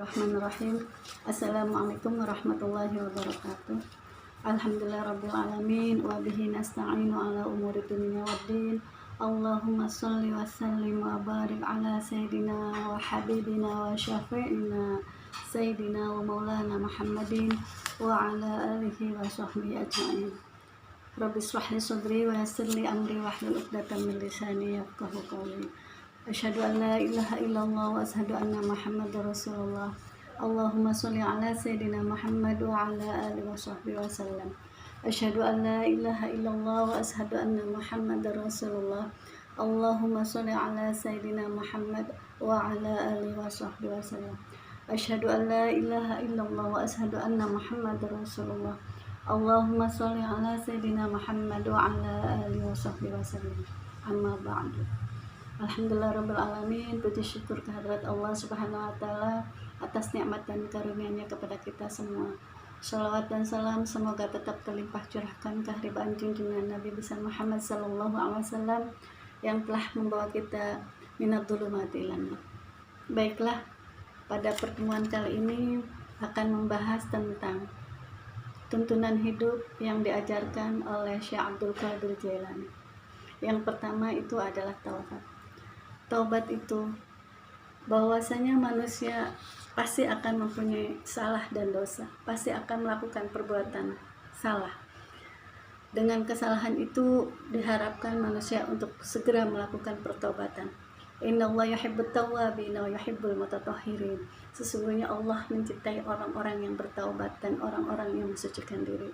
Bismillahirrahmanirrahim. Assalamualaikum warahmatullahi wabarakatuh. Alhamdulillahirrabbilalamin. Wa bihi nasta'inu ala umuri dunia waddin. Allahumma salli wa sallim wa barik ala sayyidina wa habibina wa syafi'ina sayyidina wa maulana Muhammadin wa ala alihi wa sahbihi ajma'in. Rabbi shrah li sadri wa yassir li amri wahlul 'uqdatam min lisani yafqahu qawli. Asyhadu an la ilaha illallah wa asyhadu anna Muhammadar Rasulullah. Allahumma sholli ala sayyidina Muhammad wa ala alihi wa sahbihi wa sallam. Asyhadu an la ilaha illallah wa asyhadu anna Muhammadar Rasulullah. Allahumma sholli ala sayyidina Muhammad wa ala alihi wa sahbihi wa sallam. Asyhadu an la ilaha illallah wa asyhadu anna Muhammadar Rasulullah. Allahumma sholli ala sayyidina Muhammad wa ala alihi wa sahbihi wa sallam. Amma ba'du. Alhamdulillahirrabbilalamin. Puji syukur kehadirat Allah subhanahu wa ta'ala atas nikmat dan karunia-Nya kepada kita semua. Shalawat dan salam semoga tetap terlimpah curahkan kehadiran junjungan Nabi besar Muhammad sallallahu alaihi wasallam yang telah membawa kita minad dhulumati ilan nur. Baiklah, pada pertemuan kali ini akan membahas tentang tuntunan hidup yang diajarkan oleh Syekh Abdul Qadir Jailani. Yang pertama itu adalah taubat. Taubat itu bahwasanya manusia pasti akan mempunyai salah dan dosa, pasti akan melakukan perbuatan salah. Dengan kesalahan itu diharapkan manusia untuk segera melakukan pertobatan. Innallaha yuhibbut tawwabin wa yuhibbul mutatahhirin. Sesungguhnya Allah mencintai orang-orang yang bertaubat dan orang-orang yang mensucikan diri.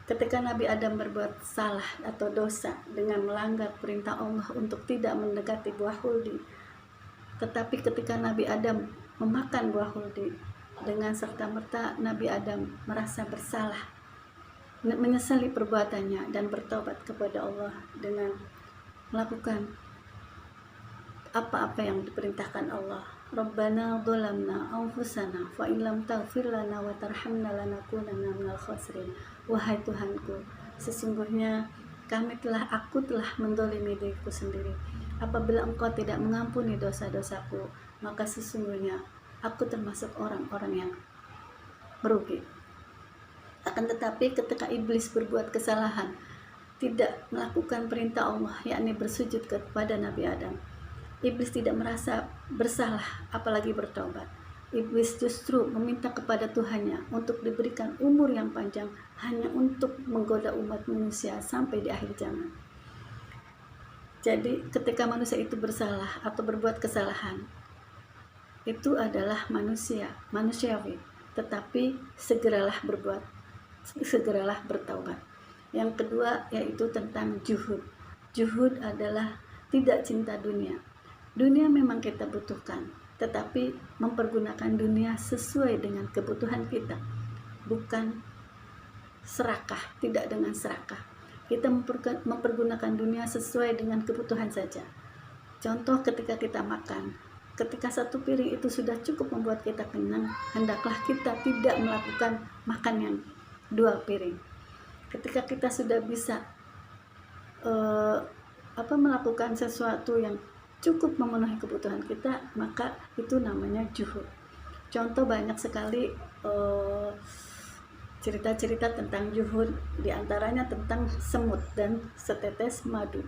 Ketika Nabi Adam berbuat salah atau dosa dengan melanggar perintah Allah untuk tidak mendekati buah huldi, tetapi ketika Nabi Adam memakan buah huldi, dengan serta-merta Nabi Adam merasa bersalah, menyesali perbuatannya dan bertobat kepada Allah dengan melakukan apa-apa yang diperintahkan Allah. Rabbana dzalamna anfusana fa in lam taghfir lana wa tarhamna lanakunanna minal khasirin. Wahai Tuhanku, sesungguhnya aku telah mendolimi diriku sendiri. Apabila Engkau tidak mengampuni dosa-dosaku, maka sesungguhnya aku termasuk orang-orang yang merugi. Akan tetapi ketika iblis berbuat kesalahan, tidak melakukan perintah Allah, yakni bersujud kepada Nabi Adam, iblis tidak merasa bersalah apalagi bertobat. Iblis justru meminta kepada Tuhannya untuk diberikan umur yang panjang hanya untuk menggoda umat manusia sampai di akhir zaman. Jadi ketika manusia itu bersalah atau berbuat kesalahan, itu adalah manusiawi, tetapi segeralah bertaubat. Yang kedua yaitu tentang juhud. Juhud adalah tidak cinta dunia. Dunia memang kita butuhkan, tetapi mempergunakan dunia sesuai dengan kebutuhan kita, bukan serakah, tidak dengan serakah. Kita mempergunakan dunia sesuai dengan kebutuhan saja. Contoh ketika kita makan, ketika satu piring itu sudah cukup membuat kita kenyang, hendaklah kita tidak melakukan makan yang 2 piring. Ketika kita sudah bisa melakukan sesuatu yang cukup memenuhi kebutuhan kita, maka itu namanya juhud. Contoh banyak sekali cerita-cerita tentang juhud, diantaranya tentang semut dan setetes madu.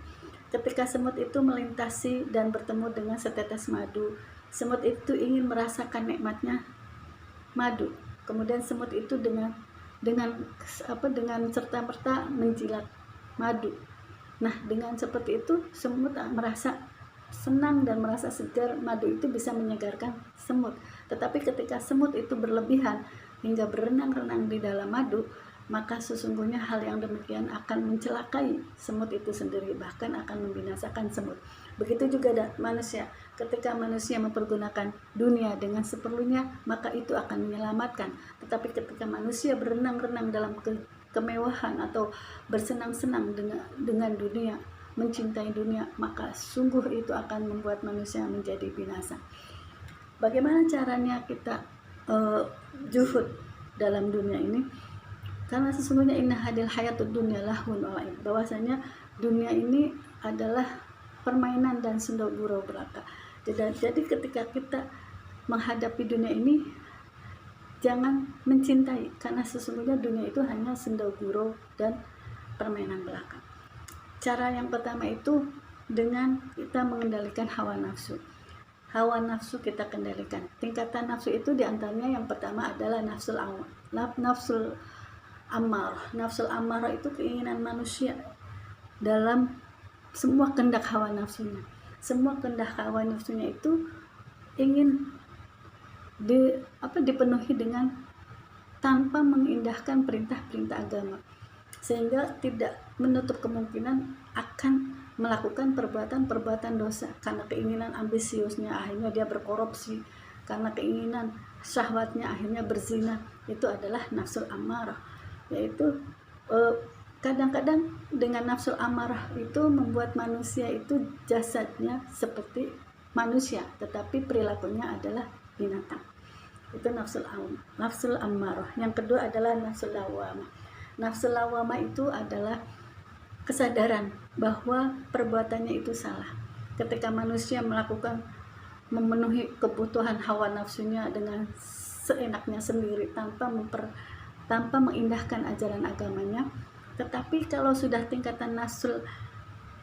Ketika semut itu melintasi dan bertemu dengan setetes madu, semut itu ingin merasakan nikmatnya madu. Kemudian semut itu dengan serta-merta menjilat madu. Nah, dengan seperti itu semut merasa senang dan merasa segar. Madu itu bisa menyegarkan semut. Tetapi ketika semut itu berlebihan hingga berenang-renang di dalam madu, maka sesungguhnya hal yang demikian akan mencelakai semut itu sendiri, bahkan akan membinasakan semut. Begitu juga manusia. Ketika manusia mempergunakan dunia dengan seperlunya, maka itu akan menyelamatkan. Tetapi ketika manusia berenang-renang dalam kemewahan atau bersenang-senang dengan dunia, mencintai dunia, maka sungguh itu akan membuat manusia menjadi binasa. Bagaimana caranya kita juhud dalam dunia ini? Karena sesungguhnya inna hadil hayatud dunya lahun wa la'ib, bahwasanya dunia ini adalah permainan dan senda gurau belaka. Jadi ketika kita menghadapi dunia ini jangan mencintai, karena sesungguhnya dunia itu hanya senda gurau dan permainan belaka. Cara yang pertama itu dengan kita mengendalikan hawa nafsu. Hawa nafsu kita kendalikan. Tingkatan nafsu itu diantaranya yang pertama adalah nafsul amarah. Nafsul amarah itu keinginan manusia dalam semua kehendak hawa nafsunya. Semua kehendak hawa nafsunya itu ingin dipenuhi dengan tanpa mengindahkan perintah-perintah agama, sehingga tidak menutup kemungkinan akan melakukan perbuatan-perbuatan dosa karena keinginan ambisiusnya, akhirnya dia berkorupsi, karena keinginan syahwatnya akhirnya berzina. Itu adalah nafsul amarah, yaitu kadang-kadang dengan nafsul amarah itu membuat manusia itu jasadnya seperti manusia, tetapi perilakunya adalah binatang. Itu nafsul amarah. Yang kedua adalah nafsul lawamah. Nafsul lawamah itu adalah kesadaran bahwa perbuatannya itu salah. Ketika manusia memenuhi kebutuhan hawa nafsunya dengan seenaknya sendiri tanpa mengindahkan ajaran agamanya. Tetapi kalau sudah tingkatan nafsul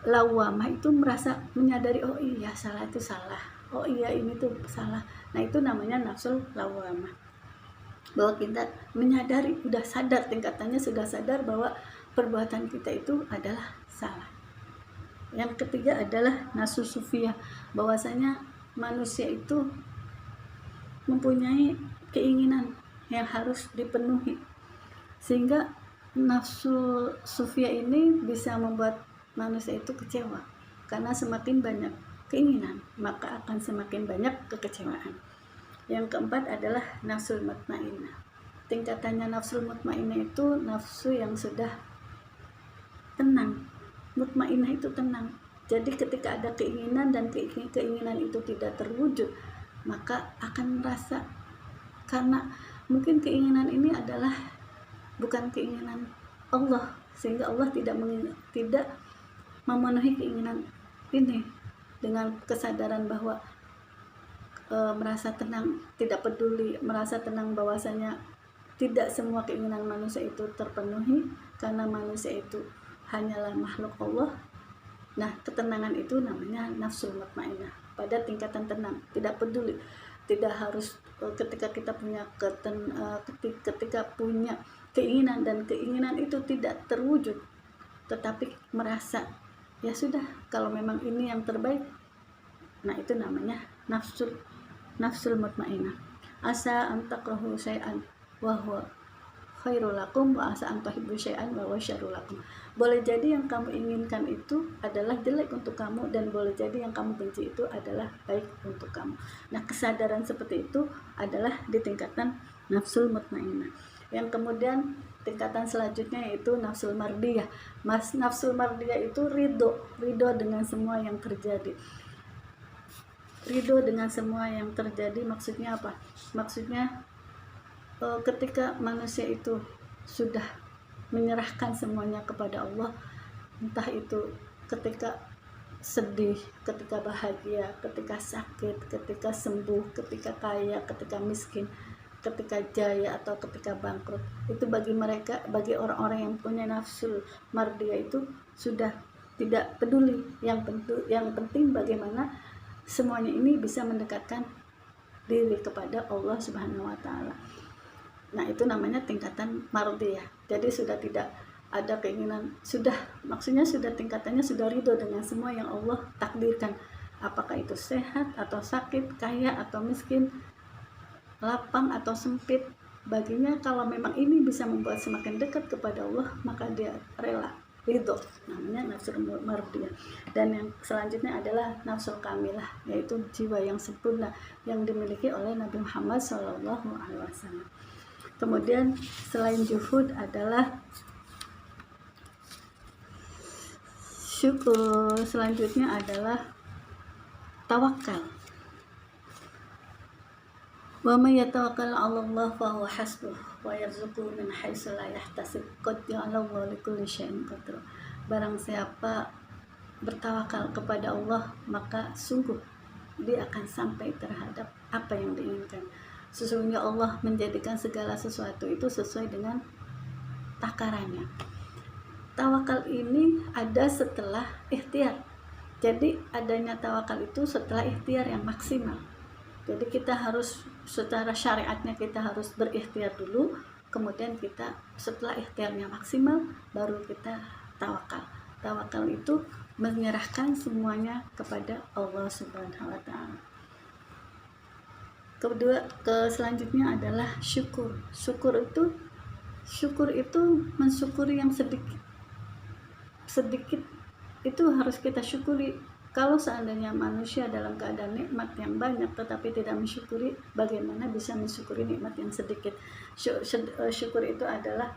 lawamah itu merasa menyadari, oh iya salah itu salah, oh iya ini tuh salah. Nah itu namanya nafsul lawamah, bahwa kita menyadari, sudah sadar, tingkatannya sudah sadar bahwa perbuatan kita itu adalah salah. Yang ketiga adalah nafsu sufiyah, bahwasanya manusia itu mempunyai keinginan yang harus dipenuhi, sehingga nafsu sufiyah ini bisa membuat manusia itu kecewa, karena semakin banyak keinginan maka akan semakin banyak kekecewaan. Yang keempat adalah nafsul mutmainnah. Tingkatannya nafsul mutmainnah itu nafsu yang sudah tenang. Mutmainnah itu tenang. Jadi ketika ada keinginan dan keinginan itu tidak terwujud, maka akan merasa, karena mungkin keinginan ini adalah bukan keinginan Allah, sehingga Allah tidak memenuhi keinginan ini, dengan kesadaran bahwa merasa tenang, tidak peduli, merasa tenang bahwasanya tidak semua keinginan manusia itu terpenuhi, karena manusia itu hanyalah makhluk Allah. Nah, ketenangan itu namanya nafsul mutmainnah, pada tingkatan tenang, tidak peduli, tidak harus ketika kita punya ketika punya keinginan dan keinginan itu tidak terwujud, tetapi merasa ya sudah, kalau memang ini yang terbaik. Nah itu namanya nafsul mutmainnah. Asa an takrahu syai'an wa huwa khairul lakum, wa asa an tuhibbu syai'an wa huwa syarrul lakum. Boleh jadi yang kamu inginkan itu adalah jelek untuk kamu, dan boleh jadi yang kamu benci itu adalah baik untuk kamu. Nah kesadaran seperti itu adalah di tingkatan nafsul mutmainnah. Yang kemudian tingkatan selanjutnya yaitu nafsul mardiyah. Nafsul mardiyah itu ridho dengan semua yang terjadi. Ridho dengan semua yang terjadi maksudnya apa? Maksudnya ketika manusia itu sudah menyerahkan semuanya kepada Allah, entah itu ketika sedih, ketika bahagia, ketika sakit, ketika sembuh, ketika kaya, ketika miskin, ketika jaya atau ketika bangkrut, itu bagi orang-orang yang punya nafsul mardiyah itu sudah tidak peduli. Yang penting bagaimana semuanya ini bisa mendekatkan diri kepada Allah Subhanahu wa taala. Nah, itu namanya tingkatan mardiyah. Jadi sudah tidak ada keinginan, maksudnya sudah tingkatannya sudah ridho dengan semua yang Allah takdirkan, apakah itu sehat atau sakit, kaya atau miskin, lapang atau sempit. Baginya kalau memang ini bisa membuat semakin dekat kepada Allah, maka dia rela, ridho, namanya nafsul mardiyah. Dan yang selanjutnya adalah nafsul kamilah, yaitu jiwa yang sempurna yang dimiliki oleh Nabi Muhammad SAW. Kemudian selain juhud adalah syukur, selanjutnya adalah tawakal. Wa may yatawakkal 'ala Allah fa huwa hasbuh wa yarzuquhu min haitsu la yahtasib qad ja'alallahu likulli syai'in qadra. Barang siapa bertawakal kepada Allah, maka sungguh dia akan sampai terhadap apa yang diinginkan. Sesungguhnya Allah menjadikan segala sesuatu itu sesuai dengan takarannya. Tawakal ini ada setelah ikhtiar. Jadi adanya tawakal itu setelah ikhtiar yang maksimal. Jadi kita harus secara syariatnya kita harus berikhtiar dulu, kemudian kita setelah ikhtiarnya maksimal baru kita tawakal. Tawakal itu menyerahkan semuanya kepada Allah Subhanahu wa taala. Selanjutnya adalah syukur. Syukur itu mensyukuri yang sedikit itu harus kita syukuri. Kalau seandainya manusia dalam keadaan nikmat yang banyak tetapi tidak mensyukuri, bagaimana bisa mensyukuri nikmat yang sedikit? Syukur itu adalah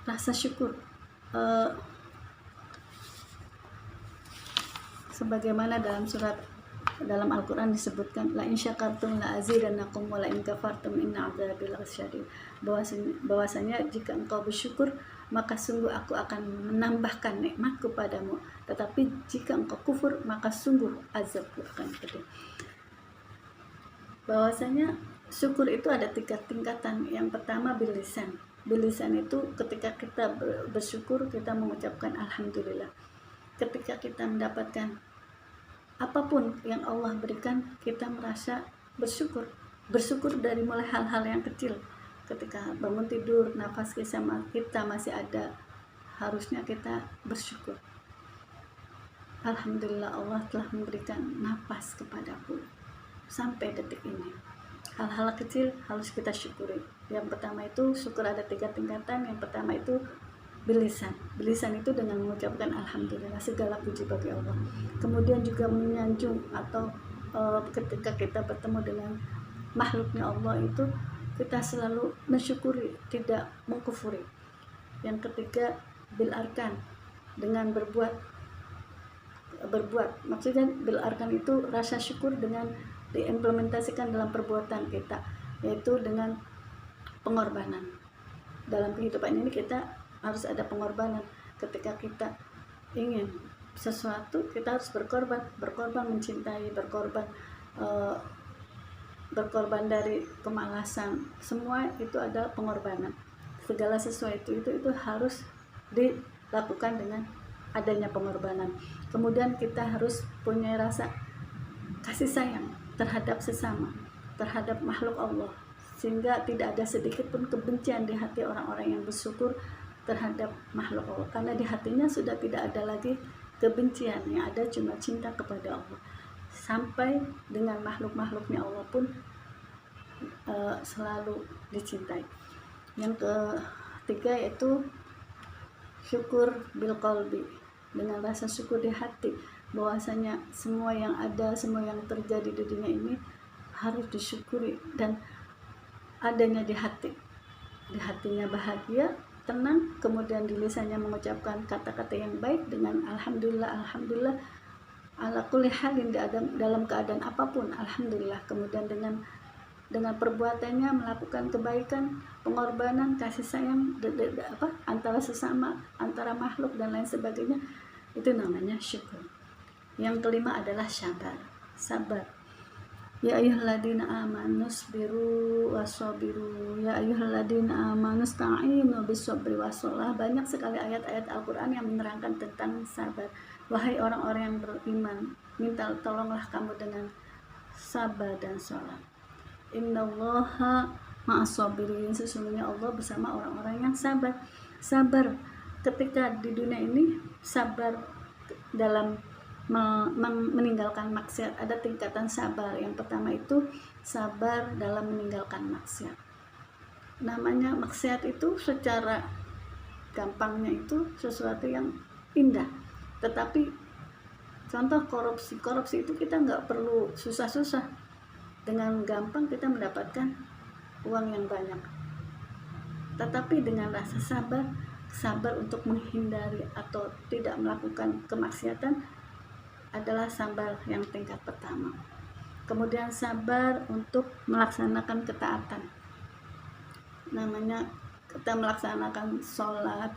rasa syukur, sebagaimana dalam Al-Quran disebutkan, la in syakartum la azidannakum wa la in kafartum inna adzabi lasyadid. Bahwasanya jika engkau bersyukur maka sungguh aku akan menambahkan nikmatku padamu, tetapi jika engkau kufur maka sungguh azabku akan pedih. Bahwasanya syukur itu ada 3 tingkatan. Yang pertama bilisan. Bilisan itu ketika kita bersyukur kita mengucapkan alhamdulillah. Ketika kita mendapatkan apapun yang Allah berikan, kita merasa bersyukur. Bersyukur dari mulai hal-hal yang kecil. Ketika bangun tidur, nafas kita masih ada, harusnya kita bersyukur. Alhamdulillah Allah telah memberikan nafas kepadaku sampai detik ini. Hal-hal kecil harus kita syukuri. Yang pertama itu syukur ada 3 tingkatan. Yang pertama itu bilisan. Bilisan itu dengan mengucapkan alhamdulillah, segala puji bagi Allah. Kemudian juga menyanjung atau ketika kita bertemu dengan makhluknya Allah itu kita selalu mensyukuri, tidak mengkufuri. Yang ketiga bil arkan, dengan berbuat. Maksudnya bil arkan itu rasa syukur dengan diimplementasikan dalam perbuatan kita, yaitu dengan pengorbanan. Dalam kehidupan ini kita harus ada pengorbanan. Ketika kita ingin sesuatu, kita harus berkorban mencintai, berkorban dari kemalasan. Semua itu adalah pengorbanan. Segala sesuatu itu harus dilakukan dengan adanya pengorbanan. Kemudian kita harus punya rasa kasih sayang terhadap sesama, terhadap makhluk Allah, sehingga tidak ada sedikit pun kebencian di hati orang-orang yang bersyukur terhadap makhluk Allah, karena di hatinya sudah tidak ada lagi kebencian, yang ada cuma cinta kepada Allah. Sampai dengan makhluk-makhluknya Allah pun selalu dicintai. Yang ketiga yaitu syukur bil qalbi, dengan rasa syukur di hati, bahwasanya semua yang ada, semua yang terjadi di dunia ini harus disyukuri dan adanya di hati. Di hatinya bahagia, tenang, kemudian di lisannya mengucapkan kata-kata yang baik dengan alhamdulillah, alhamdulillah ala kulli halin, dalam keadaan apapun alhamdulillah. Kemudian dengan perbuatannya melakukan kebaikan, pengorbanan, kasih sayang antara sesama, antara makhluk dan lain sebagainya, itu namanya syukur. Yang kelima adalah sabar. Ya ayyuhalladzina amanu sabiru wasabiru, ya ayyuhalladzina amanu sta'inu bisabri wassalah. Banyak sekali ayat-ayat Al-Qur'an yang menerangkan tentang sabar. Wahai orang-orang yang beriman, minta tolonglah kamu dengan sabar dan sholat. Innallaha ma'as-sabirin, sesungguhnya Allah bersama orang-orang yang sabar. Sabar ketika di dunia ini, sabar dalam meninggalkan maksiat. Ada tingkatan sabar. Yang pertama itu sabar dalam meninggalkan maksiat. Namanya maksiat itu secara gampangnya itu sesuatu yang indah, tetapi contoh korupsi itu kita nggak perlu susah-susah, dengan gampang kita mendapatkan uang yang banyak. Tetapi dengan rasa sabar untuk menghindari atau tidak melakukan kemaksiatan adalah sabar yang tingkat pertama. Kemudian sabar untuk melaksanakan ketaatan. Namanya kita melaksanakan sholat,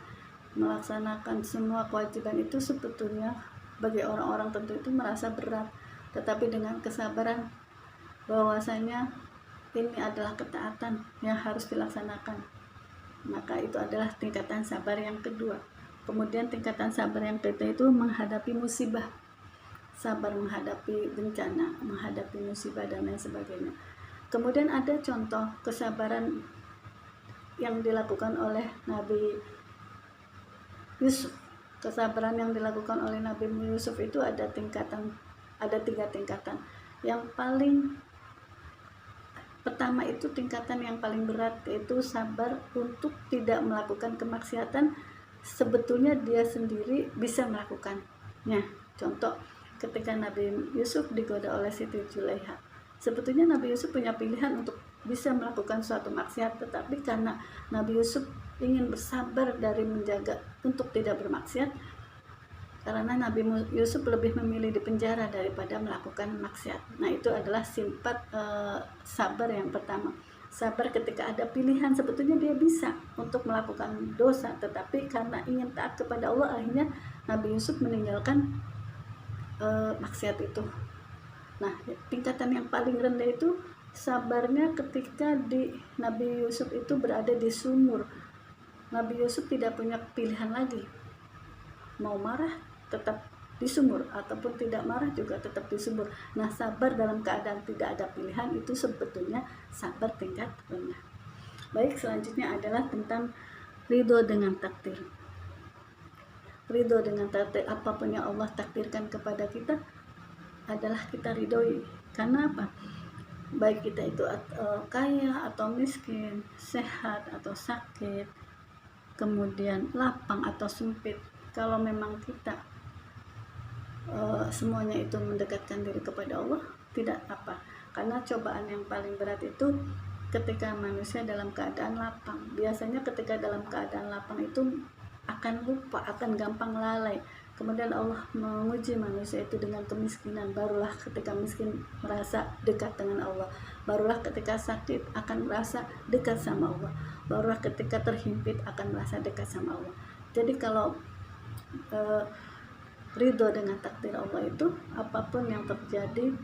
melaksanakan semua kewajiban itu sebetulnya bagi orang-orang tentu itu merasa berat. Tetapi dengan kesabaran bahwasanya ini adalah ketaatan yang harus dilaksanakan, maka itu adalah tingkatan sabar yang kedua. Kemudian tingkatan sabar yang ketiga itu menghadapi musibah, sabar menghadapi bencana, menghadapi musibah dan lain sebagainya. Kemudian ada contoh kesabaran yang dilakukan oleh Nabi Yusuf. Kesabaran yang dilakukan oleh Nabi Yusuf itu ada 3 tingkatan. Yang paling pertama itu tingkatan yang paling berat, yaitu sabar untuk tidak melakukan kemaksiatan sebetulnya dia sendiri bisa melakukannya. Contoh, ketika Nabi Yusuf digoda oleh Siti Zulaiha, sebetulnya Nabi Yusuf punya pilihan untuk bisa melakukan suatu maksiat, tetapi karena Nabi Yusuf ingin bersabar dari menjaga untuk tidak bermaksiat, karena Nabi Yusuf lebih memilih di penjara daripada melakukan maksiat. Nah, itu adalah sifat sabar yang pertama. Sabar ketika ada pilihan, sebetulnya dia bisa untuk melakukan dosa, tetapi karena ingin taat kepada Allah, akhirnya Nabi Yusuf meninggalkan maksiat itu. Nah, tingkatan yang paling rendah itu sabarnya ketika Nabi Yusuf itu berada di sumur. Nabi Yusuf tidak punya pilihan lagi, mau marah tetap di sumur, ataupun tidak marah juga tetap di sumur. Nah, sabar dalam keadaan tidak ada pilihan itu sebetulnya sabar tingkat rendah. Baik, selanjutnya adalah tentang ridho dengan takdir. Ridho dengan takdir, apapun yang Allah takdirkan kepada kita adalah kita ridhoi. Karena apa? Baik kita itu kaya atau miskin, sehat atau sakit, kemudian lapang atau sempit, kalau memang kita semuanya itu mendekatkan diri kepada Allah, tidak apa. Karena cobaan yang paling berat itu ketika manusia dalam keadaan lapang. Biasanya ketika dalam keadaan lapang itu akan lupa, akan gampang lalai. Kemudian Allah menguji manusia itu dengan kemiskinan. Barulah ketika miskin merasa dekat dengan Allah. Barulah ketika sakit akan merasa dekat sama Allah. Barulah ketika terhimpit akan merasa dekat sama Allah. Jadi kalau ridho dengan takdir Allah itu, apapun yang terjadi,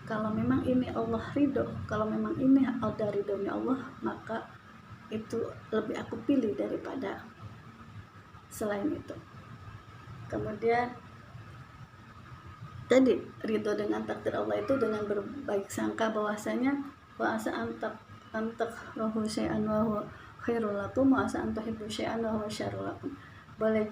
kalau memang ini Allah ridho, kalau memang ini ada ridhonya Allah, maka itu lebih aku pilih daripada selain itu. Kemudian tadi ridho dengan takdir Allah itu dengan berbaik sangka bahwasanya wa asa antak rohu syai'an wa huwa khairul lakum wa asa antuhibbu syai'an wa huwa syarrul lakum. Boleh